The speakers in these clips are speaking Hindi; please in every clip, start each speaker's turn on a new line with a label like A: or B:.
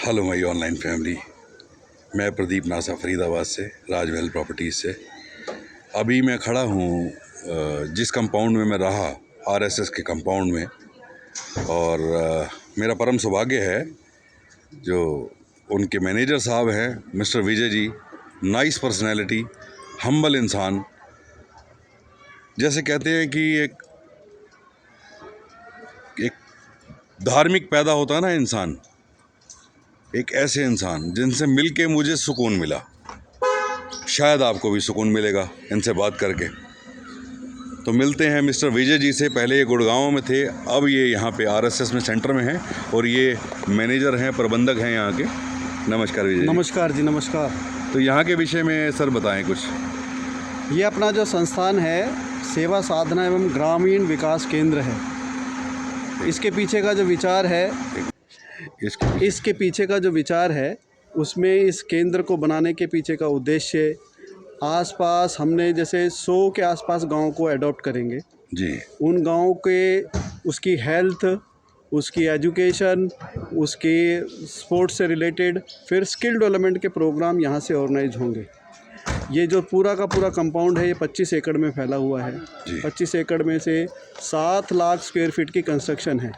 A: हेलो माई ऑनलाइन फैमिली, मैं प्रदीप नासा फरीदाबाद से, राजमहल प्रॉपर्टीज़ से। अभी मैं खड़ा हूँ जिस कंपाउंड में मैं रहा, आरएसएस के कंपाउंड में, और मेरा परम सौभाग्य है जो उनके मैनेजर साहब हैं mister Vijay ji, nice personality, humble इंसान। जैसे कहते हैं कि एक धार्मिक पैदा होता है ना इंसान, एक ऐसे इंसान जिनसे मिलके मुझे सुकून मिला। शायद आपको भी सुकून मिलेगा इनसे बात करके। तो मिलते हैं मिस्टर विजय जी से। पहले ये गुड़गांव में थे, अब ये यहाँ पे आरएसएस में सेंटर में हैं, और ये मैनेजर हैं, प्रबंधक हैं यहाँ के। नमस्कार विजय जी।
B: नमस्कार जी, नमस्कार।
A: तो यहाँ के विषय में सर बताएं कुछ।
B: ये अपना जो संस्थान है सेवा साधना एवं ग्रामीण विकास केंद्र है। इसके पीछे का जो विचार है इसके पीछे का जो विचार है उसमें इस केंद्र को बनाने के पीछे का उद्देश्य, आसपास हमने जैसे 100 के आसपास गांव को अडॉप्ट करेंगे
A: जी।
B: उन गांव के उसकी हेल्थ, उसकी एजुकेशन, उसकी स्पोर्ट्स से रिलेटेड, फिर स्किल डेवलपमेंट के प्रोग्राम यहाँ से ऑर्गेनाइज होंगे। ये जो पूरा का पूरा कंपाउंड है ये 25 एकड़ में फैला हुआ है। 25 एकड़ में से 7 लाख स्क्वायर फीट की कंस्ट्रक्शन है,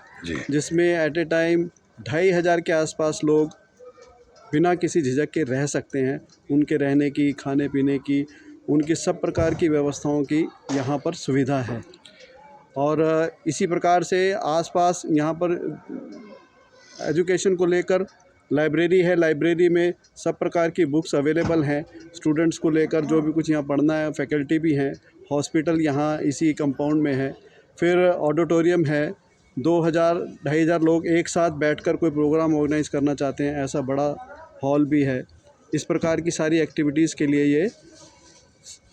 B: जिसमें एट ए टाइम 2,500 के आसपास लोग बिना किसी झिझक के रह सकते हैं। उनके रहने की, खाने पीने की, उनकी सब प्रकार की व्यवस्थाओं की यहाँ पर सुविधा है। और इसी प्रकार से आसपास यहाँ पर एजुकेशन को लेकर लाइब्रेरी है। लाइब्रेरी में सब प्रकार की बुक्स अवेलेबल हैं स्टूडेंट्स को लेकर, जो भी कुछ यहाँ पढ़ना है। फैकल्टी भी हैं। हॉस्पिटल यहाँ इसी कंपाउंड में है। फिर ऑडिटोरियम है। 2,000-2,500 लोग एक साथ बैठकर कोई प्रोग्राम ऑर्गेनाइज करना चाहते हैं, ऐसा बड़ा हॉल भी है। इस प्रकार की सारी एक्टिविटीज़ के लिए ये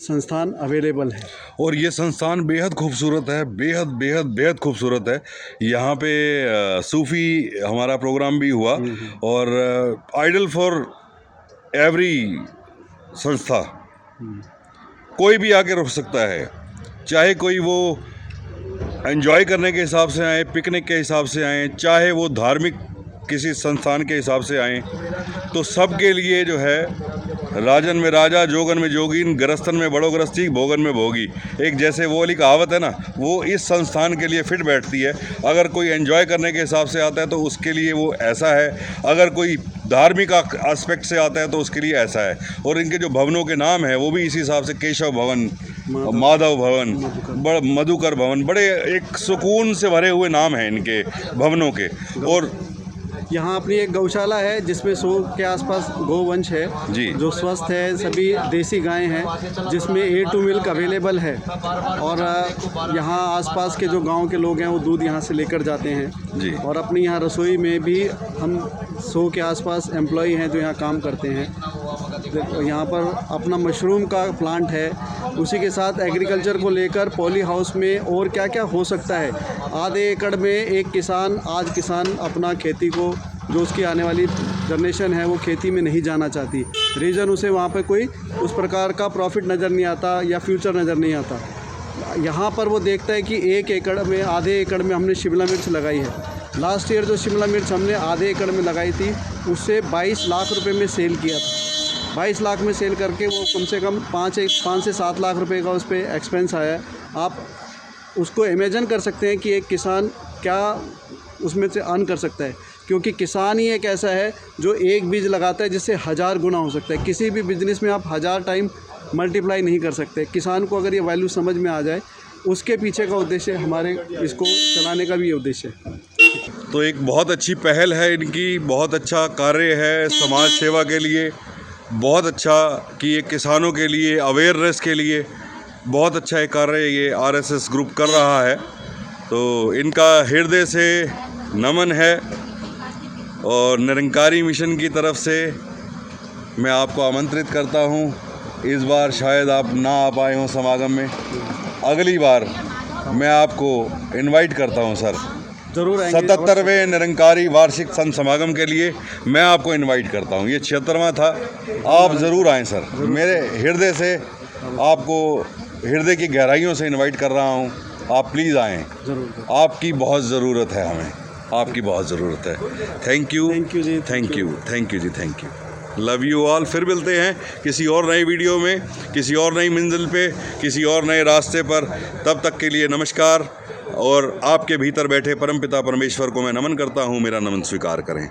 B: संस्थान अवेलेबल है।
A: और ये संस्थान बेहद खूबसूरत है, बेहद बेहद बेहद खूबसूरत है। यहाँ पे सूफ़ी हमारा प्रोग्राम भी हुआ, और आइडल फॉर एवरी संस्था, कोई भी आके रुक सकता है। चाहे कोई वो एंजॉय करने के हिसाब से आए, पिकनिक के हिसाब से आए, चाहे वो धार्मिक किसी संस्थान के हिसाब से आएँ, तो सब के लिए जो है राजन में राजा, जोगन में जोगीन, गृहस्थन में बड़ो गृहस्थी, भोगन में भोगी, एक जैसे वो वाली कहावत है ना, वो इस संस्थान के लिए फिट बैठती है। अगर कोई एंजॉय करने के हिसाब से आता है तो उसके लिए वो ऐसा है, अगर कोई धार्मिक एस्पेक्ट से आता है तो उसके लिए ऐसा है। और इनके जो भवनों के नाम है वो भी इसी हिसाब से, केशव भवन, माधव भवन, मधुकर भवन, बड़े एक सुकून से भरे हुए नाम हैं इनके भवनों के। और
B: यहाँ अपनी एक गौशाला है जिसमें 100 के आसपास गोवंश है जी, जो स्वस्थ है। सभी देसी गायें हैं जिसमें A2 मिल्क अवेलेबल है। और यहाँ आसपास के जो गांव के लोग हैं वो दूध यहाँ से लेकर जाते हैं जी। और अपनी यहाँ रसोई में भी हम 100 के आसपास एम्प्लॉई हैं जो यहाँ काम करते हैं। यहाँ पर अपना मशरूम का प्लांट है। उसी के साथ एग्रीकल्चर को लेकर पॉली हाउस में और क्या क्या हो सकता है। आधे एकड़ में एक किसान, आज किसान अपना खेती को, जो उसकी आने वाली जनरेशन है वो खेती में नहीं जाना चाहती। रीज़न उसे वहाँ पे कोई उस प्रकार का प्रॉफिट नज़र नहीं आता या फ्यूचर नज़र नहीं आता। यहाँ पर वो देखता है कि 1 एकड़ में, आधे एकड़ में हमने शिमला मिर्च लगाई है। लास्ट ईयर जो शिमला मिर्च हमने आधे एकड़ में लगाई थी उससे 22 लाख रुपए में सेल किया था। 22 लाख में सेल करके वो कम से कम 5 से 7 लाख रुपए का उस पर एक्सपेंस आया। आप उसको इमेजिन कर सकते हैं कि एक किसान क्या उसमें से अर्न कर सकता है, क्योंकि किसान ही एक ऐसा है जो एक बीज लगाता है जिससे 1000 गुना हो सकता है। किसी भी बिजनेस में आप 1000 टाइम मल्टीप्लाई नहीं कर सकते। किसान को अगर ये वैल्यू समझ में आ जाए, उसके पीछे का उद्देश्य हमारे इसको चलाने का भी ये उद्देश्य है।
A: तो एक बहुत अच्छी पहल है इनकी, बहुत अच्छा कार्य है समाज सेवा के लिए, बहुत अच्छा कि ये किसानों के लिए अवेयरनेस के लिए बहुत अच्छा एक कार्य ये आरएसएस ग्रुप कर रहा है। तो इनका हृदय से नमन है। और निरंकारी मिशन की तरफ से मैं आपको आमंत्रित करता हूँ। इस बार शायद आप ना आ पाए हों समागम में, अगली बार मैं आपको इनवाइट करता हूँ सर।
B: जरूर
A: 77वें निरंकारी वार्षिक संत समागम के लिए मैं आपको इनवाइट करता हूँ। ये 76वां था। आप ज़रूर आएँ सर। मेरे हृदय से आपको, हृदय की गहराइयों से इनवाइट कर रहा हूँ। आप प्लीज़ आएँ, आपकी बहुत ज़रूरत है हमें। आपकी बहुत ज़रूरत है। Thank you
B: Thank you ji,
A: thank you thank you ji, thank you. Love you all. फिर मिलते हैं किसी और नई वीडियो में, किसी और नई मंजिल पे, किसी और नए रास्ते पर। तब तक के लिए नमस्कार। और आपके भीतर बैठे परमपिता परमेश्वर को मैं नमन करता हूँ, मेरा नमन स्वीकार करें।